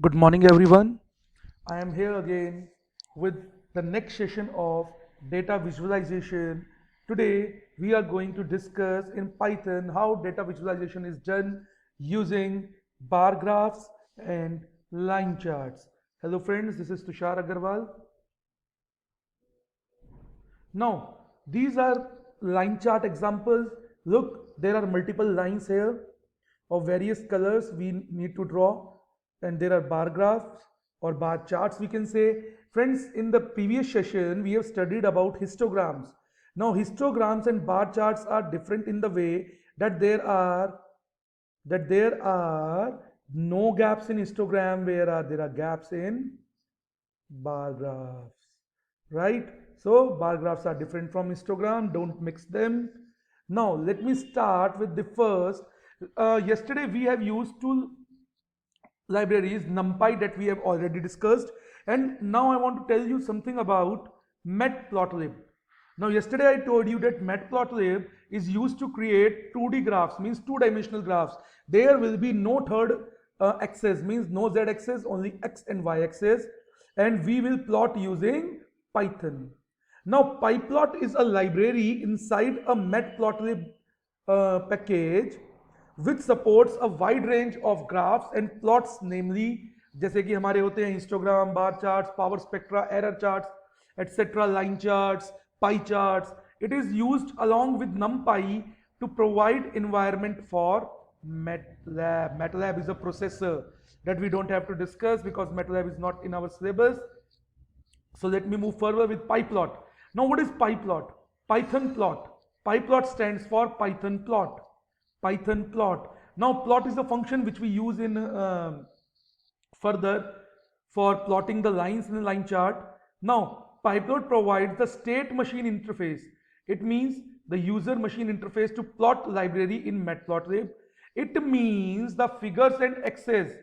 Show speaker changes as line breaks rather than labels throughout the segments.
Good morning, everyone. I am here again with the next session of data visualization. Today, we are going to discuss in Python how data visualization is done using bar graphs and line charts. Hello, friends. This is Tushar Agarwal. Now, these are line chart examples. Look, there are multiple lines here of various colors we need to draw, and there are bar graphs or bar charts, we can say. Friends, in the previous session, we have studied about histograms. Now, histograms and bar charts are different in the way that there are no gaps in histogram, where there are gaps in bar graphs, right? So bar graphs are different from histogram, don't mix them. Now let me start with the first. Yesterday we have used two libraries, NumPy, that we have already discussed, and now I want to tell you something about Matplotlib. Now yesterday I told you that Matplotlib is used to create 2D graphs, means two-dimensional graphs. There will be no third axis, means no z axis, only x and y axis, and we will plot using Python. Now PyPlot is a library inside a Matplotlib package which supports a wide range of graphs and plots, namely जैसे कि हमारे होते हैं histogram, bar charts, power spectra, error charts, etc., line charts, pie charts. It is used along with NumPy to provide environment for MATLAB. MATLAB is a processor that we don't have to discuss because MATLAB is not in our syllabus. So let me move further with PyPlot. Now what is PyPlot? Python plot. PyPlot stands for Python plot. Python plot. Now plot is a function which we use in further for plotting the lines in a line chart. Now PyPlot provides the state machine interface. It means the user machine interface to plot library in Matplotlib. It means the figures and axes.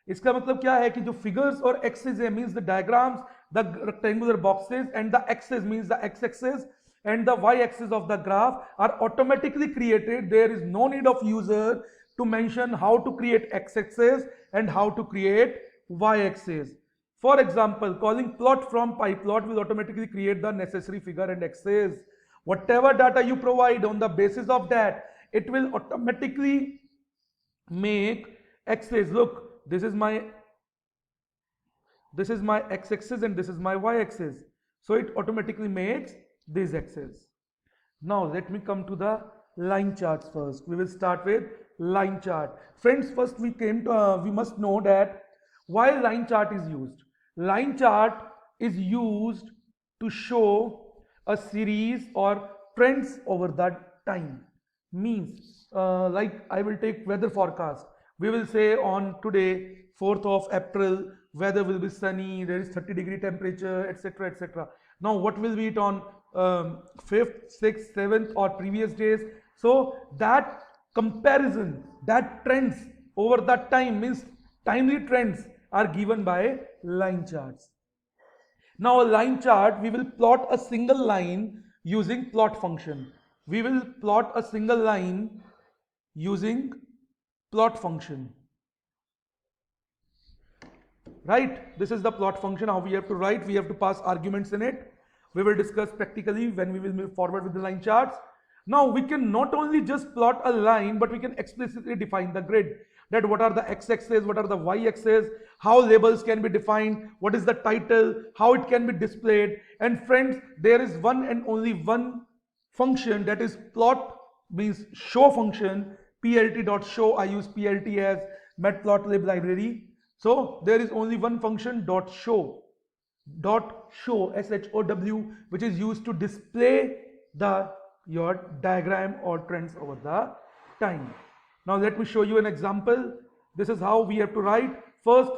इसका मतलब क्या है कि जो figures और axes है means the diagrams, the rectangular boxes, and the axis means the x-axis and the y-axis of the graph are automatically created. There is no need of user to mention how to create x-axis and how to create y-axis. For example, calling plot from PyPlot will automatically create the necessary figure and axis. Whatever data you provide, on the basis of that, it will automatically make axis. Look, this is my x-axis and this is my y-axis. So it automatically makes these axes. Now let me come to the line charts first. We will start with line chart. Friends, first we must know that why line chart is used. Line chart is used to show a series or trends over that time. Means like I will take weather forecast. We will say on today 4th of April weather will be sunny, there is 30-degree temperature, etc., etc. Now what will be it on 5th, 6th, 7th or previous days? So that comparison, that trends over that time, means timely trends are given by line charts. Now a line chart, we will plot a single line using plot function. We will plot a single line using plot function. Right? This is the plot function, how we have to write. We have to pass arguments in it. We will discuss practically when we will move forward with the line charts. Now we can not only just plot a line, but we can explicitly define the grid. That what are the x-axis, what are the y-axis, how labels can be defined, what is the title, how it can be displayed. And friends, there is one and only one function, that is plot, means show function, plt.show. I use plt as matplotlib library. So there is only one function, show, show, which is used to display your diagram or trends over the time. Now let me show you an example. This is how we have to write. First,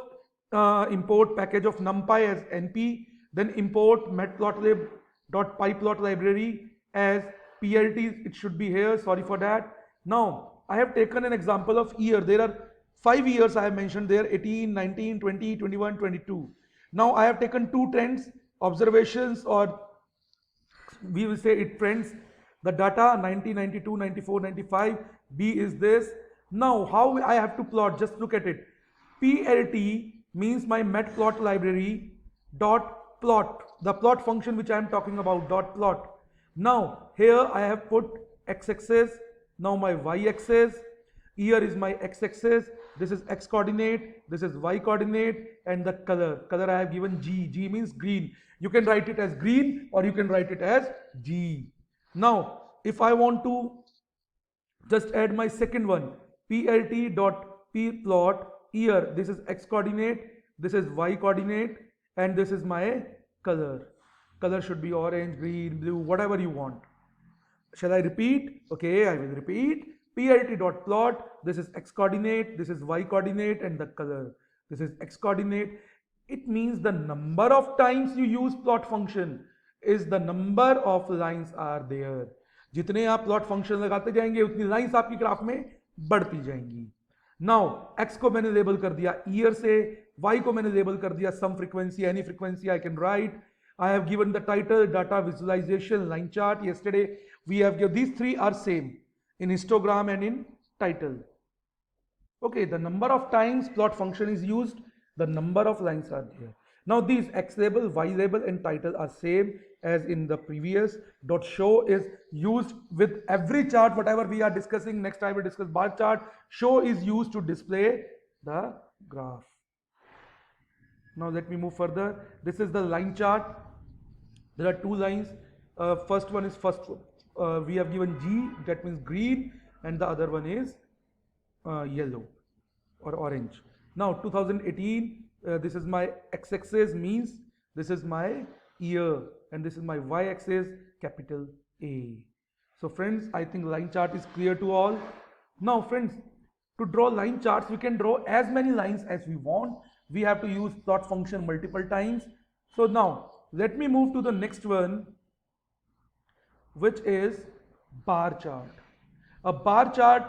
import package of NumPy as np, then import matplotlib.pyplot library as plt. It should be here, sorry for that. Now I have taken an example of year. There are 5 years I have mentioned there, 18, 19, 20, 21, 22. Now I have taken two trends, observations, or we will say it trends, the data 90, 92, 94, 95, B is this. Now how I have to plot, just look at it. PLT means my matplot library dot plot, the plot function which I am talking about, dot plot. Now here I have put x-axis, now my y-axis, here is my x-axis, this is x coordinate, this is y coordinate, and the color I have given G means green. You can write it as green or you can write it as G. Now if I want to just add my second one, plt dot pplot, here this is x coordinate, this is y coordinate, and this is my color should be orange, green, blue, whatever you want. Shall I repeat? Okay, I will repeat. plt dot plot, this is x coordinate, this is y coordinate, and the color, this is x coordinate. It means the number of times you use plot function is the number of lines are there. जितने आप plot function लगाते जाएंगे उतनी lines आपकी graph में बढ़ती जाएंगी. Now x को मैंने लेबल कर दिया ईयर से, y को मैंने लेबल कर दिया some frequency, any frequency I can write. I have given the title, data visualization, line chart. Yesterday we have given these three are same in histogram and in title. Okay, the number of times plot function is used, the number of lines are there. Now these x label, y label and title are same as in the previous. Dot show is used with every chart whatever we are discussing. Next I will discuss bar chart. Show is used to display the graph. Now let me move further. This is the line chart. There are two lines. First one is we have given G, that means green, and the other one is yellow or orange. Now 2018, this is my x-axis, means this is my year, and this is my y-axis, capital A. So friends, I think line chart is clear to all. Now friends, to draw line charts, we can draw as many lines as we want. We have to use plot function multiple times. So now let me move to the next one, which is bar chart. A bar chart,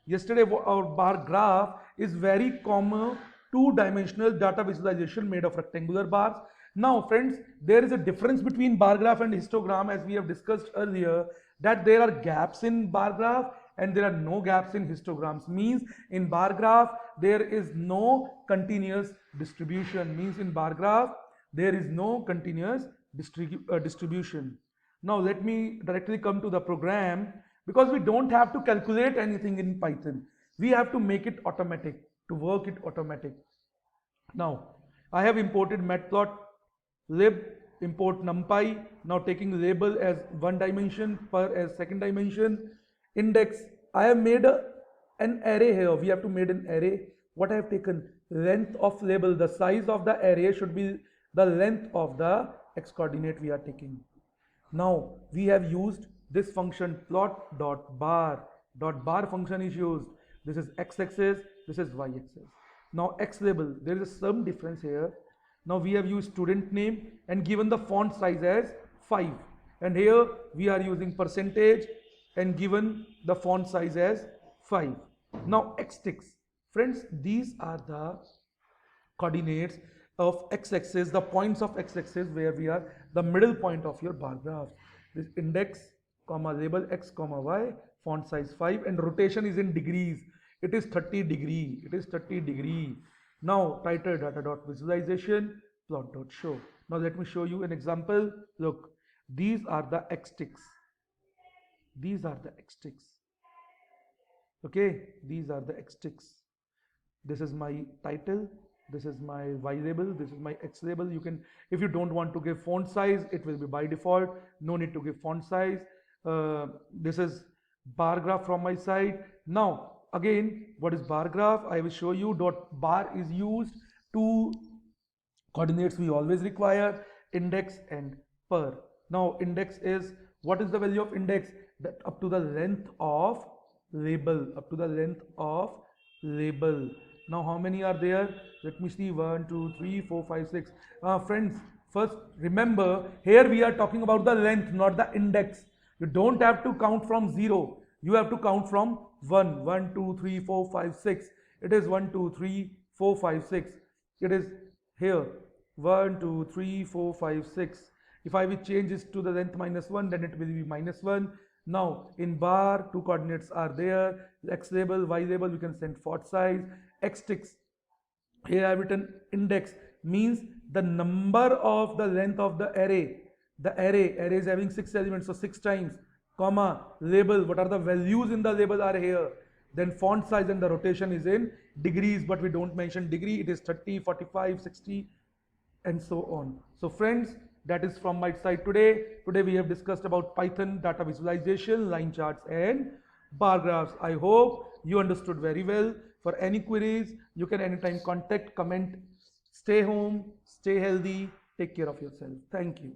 yesterday our bar graph is very common two-dimensional data visualization made of rectangular bars. Now friends, there is a difference between bar graph and histogram, as we have discussed earlier, that there are gaps in bar graph and there are no gaps in histograms. Means in bar graph there is no continuous distribution. Means in bar graph there is no continuous distribution. Now let me directly come to the program, because we don't have to calculate anything in Python. We have to make it automatic, to work it automatic. Now I have imported matplotlib, import numpy, now taking label as one dimension, per as second dimension, index. I have made an array here. We have to make an array. What I have taken? Length of label. The size of the array should be the length of the x coordinate we are taking. Now we have used this function plot.bar. Bar function is used. This is x-axis, this is y-axis. Now x label, there is some difference here. Now we have used student name and given the font size as 5, and here we are using percentage and given the font size as 5. Now x-ticks, friends, these are the coordinates of x-axis, the points of x-axis where we are the middle point of your bar graph. This index comma label x comma y, font size 5, and rotation is in degrees. It is 30 degree. It is 30 degree. Now title data dot visualization plot dot show. Now let me show you an example. Look, these are the x-ticks. These are the x-ticks. Okay, these are the x-ticks. This is my title, this is my y label, this is my x label. You can, if you don't want to give font size, it will be by default. No need to give font size. This is bar graph from my side. Now again, what is bar graph? I will show you. Dot bar is used to coordinates we always require, index and per. Now index is, what is the value of index? That up to the length of label, up to the length of label. Now how many are there? Let me see, 1 2 3 4 5 6. Friends, first remember, here we are talking about the length, not the index. You don't have to count from 0. You have to count from 1 1 2 3 4 5 6. It is 1 2 3 4 5 6. It is here 1 2 3 4 5 6. If I will change this to the length minus 1, then it will be minus 1. Now in bar, two coordinates are there, x label, y label, we can send font size, x-ticks. Here I have written index means the number of the length of the array. The array is having 6 elements, so 6 times, comma, label, what are the values in the label are here. Then font size and the rotation is in degrees, but we don't mention degree, it is 30, 45, 60, and so on. So friends, that is from my side today. Today we have discussed about Python data visualization, line charts and bar graphs. I hope you understood very well. For any queries, you can anytime contact, comment. Stay home, stay healthy, take care of yourself. Thank you.